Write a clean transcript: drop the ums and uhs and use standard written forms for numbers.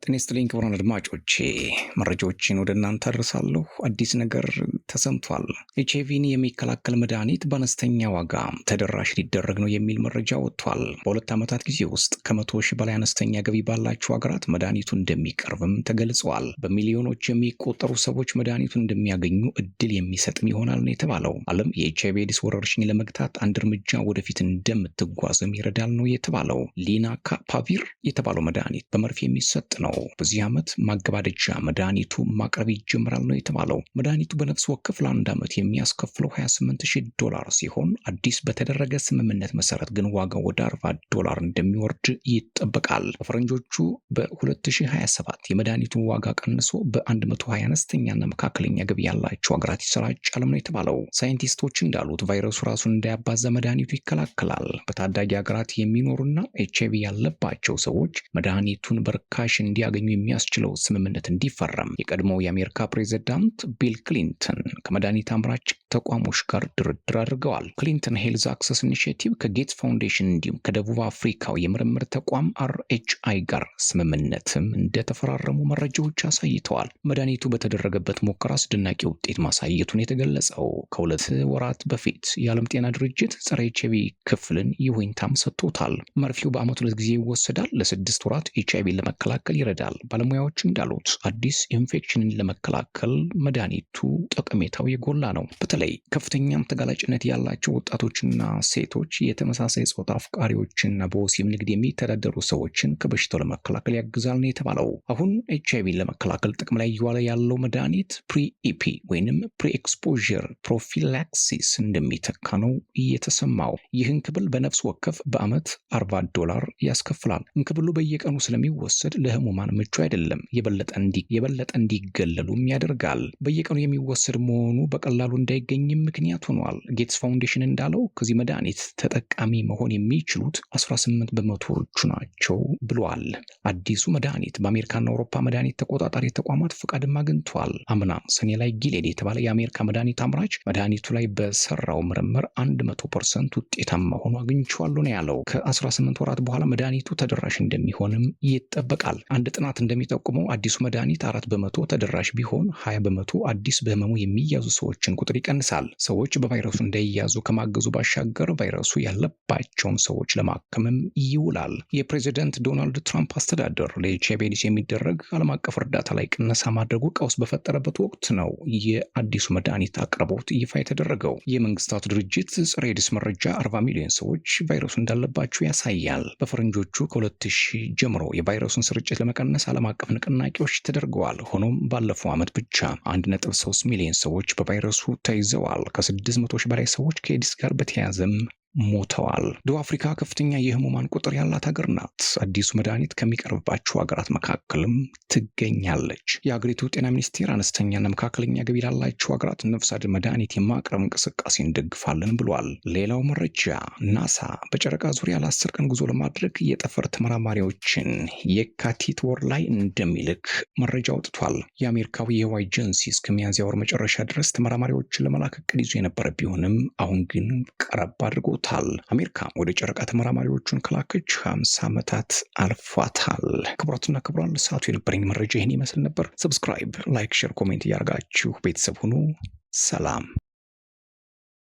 ጤና ይስጥልኝ ክቡራን አድማጮቼ፣ መረጃዎችን ወደ እናንተ አድርሳለሁ። አዲስ ነገር ተሰምቷል። ኤችአይቪን የሚከላከል መድኃኒት በአነስተኛ ዋጋ ተደራሽ ሊደረግ ነው የሚል መረጃ ወጥቷል። በሁለት ዓመታት ጊዜ ውስጥ ከ100 ሺህ በላይ አነስተኛ ገቢ ባላቸው ሀገራት መድኃኒቱ እንደሚቀርብም ተገልጿል። በሚሊዮኖች የሚቆጠሩ ሰዎች መድኃኒቱን እንደሚያገኙ እድል የሚሰጥም ይሆናል ነው የተባለው። ዓለም የኤችአይቪ ኤድስ ወረርሽኝ ለመግታት አንድ እርምጃ ወደፊት እንደምትጓዝም ይረዳል ነው የተባለው። ሊናካፓቪር የተባለው መድኃኒት በመርፌ የሚሰጥ ነው። በዚህ ዓመት ማገባደጃ መድኃኒቱ ማቅረብ ይጀምራል ነው የተባለው። መድኃኒቱ በነፍስ ወከፍ ለአንድ ዓመት የሚያስከፍለው $28,000 ሲሆን አዲስ በተደረገ ስምምነት መሰረት ግን ዋጋው ወደ $40 እንደሚወርድ ይጠበቃል። በፈረንጆቹ በ2027 የመድኃኒቱን ዋጋ ቀንሶ በ120 አነስተኛና መካከለኛ ገቢ ያላቸው ሀገራት ይሰራጫል ነው የተባለው። ሳይንቲስቶች እንዳሉት ቫይረሱ ራሱን እንዳያባዛ መድኃኒቱ ይከላከላል። በታዳጊ ሀገራት የሚኖሩና ኤችአይቪ ያለባቸው ሰዎች መድኃኒቱን በርካሽ እንዲያገኙ የሚያስችለው ስምምነት እንዲፈረም የቀድሞው የአሜሪካ ፕሬዝዳንት ቢል ክሊንተን ከመድኃኒት አምራች ተቋሞች ጋር ድርድር አድርገዋል። ክሊንተን ሄልዝ አክሰስ ኢኒሺየቲቭ ከጌትስ ፋውንዴሽን እንዲሁም ከደቡብ አፍሪካው የምርምር ተቋም አርኤችአይ ጋር ስምምነትም እንደተፈራረሙ መረጃዎች አሳይተዋል። መድኃኒቱ በተደረገበት ሙከራ አስደናቂ ውጤት ማሳየቱን የተገለጸው ከሁለት ወራት በፊት የዓለም ጤና ድርጅት ጸረ ኤችአይቪ ክፍልን ይሁንታም ሰጥቶታል። መርፌው በዓመት 2 ጊዜ ይወሰዳል። ለ6 ወራት ኤችአይቪን ለመከላከል ይረዳል። ባለሙያዎች እንዳሉት አዲስ ኢንፌክሽንን ለመከላከል መድኃኒቱ ጠቀሜታው የጎላ ነው። በተለይ ከፍተኛም ተጋላጭነት ያላቸው ወጣቶችና ሴቶች፣ የተመሳሳይ ጾታ አፍቃሪዎችና በወሲብ ንግድ የሚተዳደሩ ሰዎችን ከበሽታው ለመከላከል ያግዛል ነው የተባለው። አሁን ኤችአይቪን ለመከላከል ጥቅም ላይ እየዋለ ያለው መድኃኒት ፕሪ-ኢፒ ወይንም ፕሪ-ኤክስፖዠር ፕሮፊላክሲስ እንደሚተካ ነው እየተሰማው። ይህ እንክብል በነፍስ ወከፍ በዓመት $40 ያስከፍላል። እንክብሉ በየቀኑ ስለሚወሰድ ለህሙማን ምቹ አይደለም። የበለጠ እንዲገለሉም ያደርጋል። በየቀኑ የሚወሰድ መሆኑ በቀላሉ እንዳይገኝም ምክንያት ሆኗል። ጌትስ ፋውንዴሽን እንዳለው ከዚህ መድኃኒት ተጠቃሚ መሆን የሚችሉት 18 በመቶዎቹ ናቸው ብሏል። አዲሱ መድኃኒት በአሜሪካና አውሮፓ መድኃኒት ተቆጣጣሪ ተቋማት ፍቃድም አግኝቷል። አምና ሰኔ ላይ ጊሌድ የተባለ የአሜሪካ መድኃኒት አምራች መድኃኒቱ ላይ በሰራው ምርምር 100% ውጤታማ ሆኖ አግኝቼዋለሁ ነው ያለው። ከ18 ወራት በኋላ መድኃኒቱ ተደራሽ እንደሚሆንም ይጠበቃል። አንድ ጥናት እንደሚጠቁመው አዲሱ መድኃኒት 4 በመቶ ተደራሽ ቢሆን 20 በመቶ አዲስ በህመሙ የሚያዙ ሰዎችን ቁጥር ይቀንሳል። ሰዎች በቫይረሱ እንዳይያዙ ከማገዙ ባሻገር ቫይረሱ ያለባቸውን ሰዎች ለማከምም ይውላል። የፕሬዚደንት ዶናልድ ትራምፕ አስተዳደር ለኤችአይቪ ኤድስ የሚደረግ ዓለም አቀፍ እርዳታ ላይ ቅነሳ ማድረጉ ቀውስ በፈጠረበት ወቅት ነው የአዲሱ መድኃኒት አቅርቦት ይፋ የተደረገው። የመንግስታቱ ድርጅት ጸረ ኤድስ መረጃ 40 ሚሊዮን ሰዎች ቫይረሱ እንዳለባቸው ያሳያል። በፈረንጆቹ ከ2000 ጀምሮ የቫይረሱን ስርጭት ለመቀነስ ዓለም አቀፍ ንቅናቄዎች ተደርገዋል። ሆኖም ባለፈው ዓመት ብቻ 1.3 ሚሊዮን ሰዎች በቫይረሱ ተይዘዋል። ከ600 ሺህ በላይ ሰዎች ከኤድስ ጋር በተያያዘም ሞተዋል። ደቡብ አፍሪካ ከፍተኛ የህሙማን ቁጥር ያላት ሀገር ናት። አዲሱ መድኃኒት ከሚቀርብባቸው ሀገራት መካከልም ትገኛለች። የሀገሪቱ ጤና ሚኒስቴር አነስተኛና መካከለኛ ገቢ ላላቸው ሀገራት ነፍስ አድን መድኃኒት የማቅረብ እንቅስቃሴ እንደግፋለን ብሏል። ሌላው መረጃ ናሳ በጨረቃ ዙሪያ ለ10 ቀን ጉዞ ለማድረግ የጠፈር ተመራማሪዎችን የካቲት ወር ላይ እንደሚልክ መረጃ አውጥቷል። የአሜሪካዊ የህዋ ኤጀንሲ እስከ ሚያዝያ ወር መጨረሻ ድረስ ተመራማሪዎችን ለመላክ እቅድ ይዞ የነበረ ቢሆንም አሁን ግን ቀረብ አድርጎ አሜሪካ ወደ ጨረቃ ተመራማሪዎቹን ከላከች 50 ዓመታት አልፏታል። ክቡራትና ክቡራን ለሰዓቱ የነበረኝ መረጃ ይህን ይመስል ነበር። ሰብስክራይብ፣ ላይክ፣ ሼር፣ ኮሜንት እያደረጋችሁ ቤተሰብ ሁኑ። ሰላም።